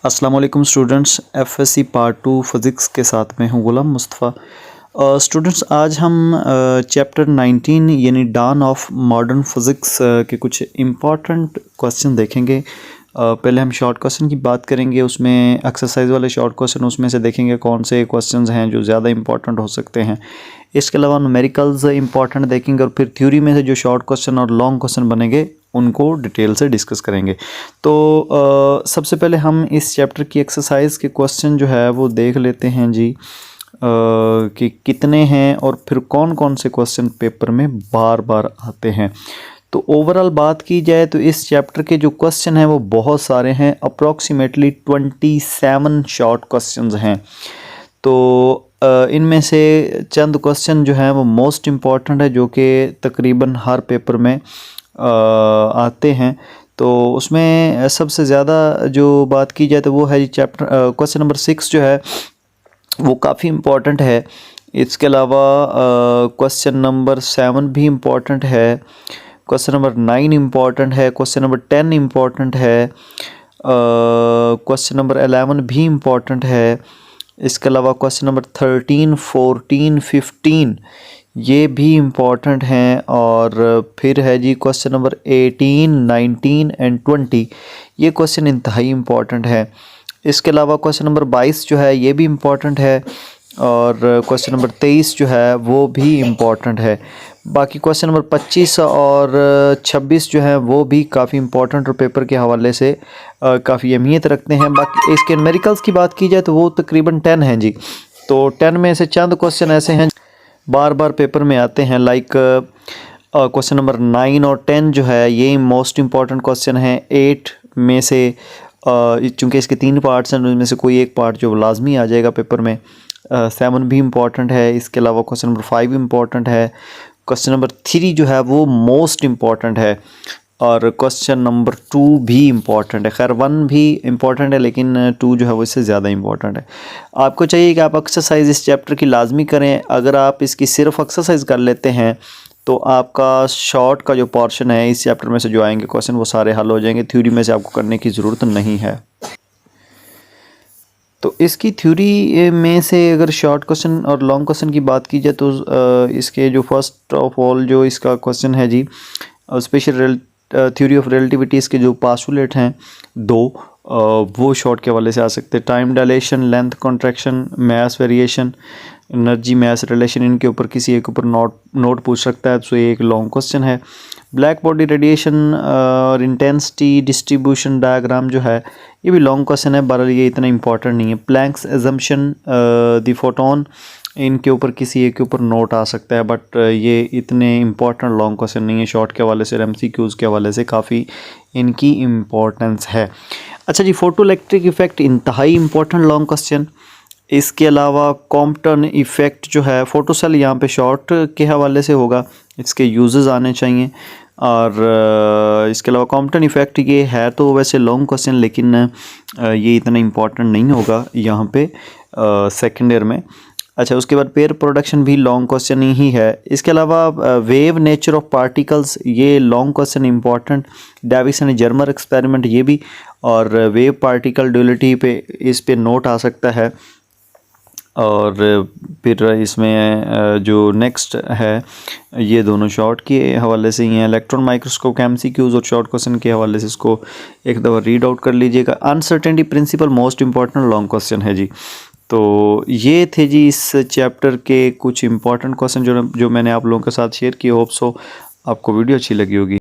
अस्सलाम वालेकुम students, FSc part 2 physics के साथ में हूँ गुलाम मुस्तफ़ा। स्टूडेंट्स आज हम चैप्टर 19 यानी डॉन ऑफ मॉडर्न फिज़िक्स के कुछ इम्पॉर्टेंट क्वेश्चन देखेंगे। पहले हम शॉर्ट क्वेश्चन की बात करेंगे, उसमें एक्सरसाइज वाले शॉर्ट क्वेश्चन उसमें से देखेंगे कौन से क्वेश्चंस हैं जो ज़्यादा इंपॉर्टेंट हो सकते हैं। इसके अलावा न्यूमेरिकल्स इंपॉर्टेंट देखेंगे और फिर थ्योरी में से जो शॉर्ट क्वेश्चन और लॉन्ग क्वेश्चन बनेंगे उनको डिटेल से डिस्कस करेंगे। तो सबसे पहले हम इस चैप्टर की एक्सरसाइज के क्वेश्चन जो है वो देख लेते हैं जी, कि कितने हैं और फिर कौन कौन से क्वेश्चन पेपर में बार बार आते हैं। तो ओवरऑल बात की जाए तो इस चैप्टर के जो क्वेश्चन हैं वो बहुत सारे हैं, अप्रॉक्सीमेटली 27 शॉर्ट क्वेश्चंस हैं। तो इनमें से चंद क्वेश्चन जो हैं वो मोस्ट इम्पॉर्टेंट है जो कि तकरीबन हर पेपर में आते हैं। तो उसमें सबसे ज़्यादा जो बात की जाए तो वो है चैप्टर क्वेश्चन नंबर 6 जो है वो काफ़ी इम्पॉर्टेंट है। इसके अलावा क्वेश्चन नंबर 7 भी इम्पॉर्टेंट है, क्वेश्चन नंबर 9 इम्पॉर्टेंट है, क्वेश्चन नंबर 10 इम्पॉर्टेंट है, क्वेश्चन नंबर 11 भी इम्पॉर्टेंट है। इसके अलावा क्वेश्चन नंबर 13, 14, 15 ये भी इम्पॉर्टेंट हैं। और फिर है जी क्वेश्चन नंबर 18, 19 एंड 20 ये क्वेश्चन इंतहाई इम्पॉर्टेंट है। इसके अलावा क्वेश्चन नंबर 22 जो है ये भी इम्पॉर्टेंट है और क्वेश्चन नंबर 23 जो है वो भी इम्पॉर्टेंट है। बाकी क्वेश्चन नंबर 25 और 26 जो है वो भी काफ़ी इम्पॉर्टेंट और पेपर के हवाले से काफ़ी अहमियत रखते हैं। बाकी इसके न्यूमेरिकल्स की बात की जाए तो वो तकरीबन 10 हैं जी। तो 10 में से चंद क्वेश्चन ऐसे हैं बार बार पेपर में आते हैं, लाइक क्वेश्चन नंबर 9 और 10 जो है ये मोस्ट इम्पॉर्टेंट क्वेश्चन है। 8 में से चूँकि इसके 3 पार्ट्स हैं उनमें से कोई एक पार्ट जो लाजमी आ जाएगा पेपर में। 7 भी इम्पॉर्टेंट है। इसके अलावा क्वेश्चन नंबर 5 इम्पॉर्टेंट है। क्वेश्चन नंबर 3 जो है वो मोस्ट इम्पॉर्टेंट है और क्वेश्चन नंबर 2 भी इम्पॉर्टेंट है। खैर 1 भी इम्पॉर्टेंट है लेकिन 2 जो है वो इससे ज़्यादा इम्पॉर्टेंट है। आपको चाहिए कि आप एक्सरसाइज इस चैप्टर की लाजमी करें। अगर आप इसकी सिर्फ एक्सरसाइज कर लेते हैं तो आपका शॉर्ट का जो पोर्शन है इस चैप्टर में से जो आएंगे क्वेश्चन वो सारे हल हो जाएंगे। थ्योरी में से आपको करने की ज़रूरत नहीं है। तो इसकी थ्योरी में से अगर शॉर्ट क्वेश्चन और लॉन्ग क्वेश्चन की बात की जाए तो इसके जो फर्स्ट ऑफ ऑल जो इसका क्वेश्चन है जी, स्पेशल थ्योरी ऑफ रिलेटिविटीज़ के जो पास्टुलेट हैं 2 वो शॉर्ट के हवाले से आ सकते हैं। टाइम डायलेशन, लेंथ कॉन्ट्रैक्शन, मास वेरिएशन, एनर्जी मास रिलेशन, इनके ऊपर किसी एक ऊपर नोट पूछ सकता है तो ये एक लॉन्ग क्वेश्चन है। ब्लैक बॉडी रेडिएशन और इंटेंसिटी डिस्ट्रीब्यूशन डायग्राम जो है ये भी लॉन्ग क्वेश्चन है, बहरहाल ये इतना इंपॉर्टेंट नहीं है। प्लैंक्स अजम्पशन द फोटोन, इनके ऊपर किसी एक के ऊपर नोट आ सकता है बट ये इतने इंपॉर्टेंट लॉन्ग क्वेश्चन नहीं है। शॉर्ट के हवाले से MCQs के हवाले से काफ़ी इनकी इम्पोर्टेंस है। अच्छा जी, फोटो इलेक्ट्रिक इफ़ेक्ट इंतहाई इंपॉर्टेंट लॉन्ग क्वेश्चन। इसके अलावा कॉम्पटन इफ़ेक्ट जो है, फोटो सेल यहाँ पे शॉर्ट के हवाले से होगा, इसके यूजेस आने चाहिए। और इसके अलावा कॉम्पटन इफ़ेक्ट ये है तो वैसे लॉन्ग क्वेश्चन लेकिन ये इतना इम्पॉर्टेंट नहीं होगा यहाँ पे सेकेंड ईयर में। अच्छा, उसके बाद पेयर प्रोडक्शन भी लॉन्ग क्वेश्चन ही है। इसके अलावा वेव नेचर ऑफ पार्टिकल्स ये long question important. Davis and Germer experiment ये भी, और वेव पार्टिकल ड्यूलिटी पे इस पे नोट आ सकता है। और फिर इसमें जो नेक्स्ट है ये दोनों शॉर्ट के हवाले से ही हैं। इलेक्ट्रॉन माइक्रोस्कोप MCQs और शॉर्ट क्वेश्चन के हवाले से इसको एक दफ़ा रीड आउट कर लीजिएगा। Uncertainty principle most important long question है जी। तो ये थे जी इस चैप्टर के कुछ इंपॉर्टेंट क्वेश्चन जो मैंने आप लोगों के साथ शेयर किए। होप सो आपको वीडियो अच्छी लगी होगी।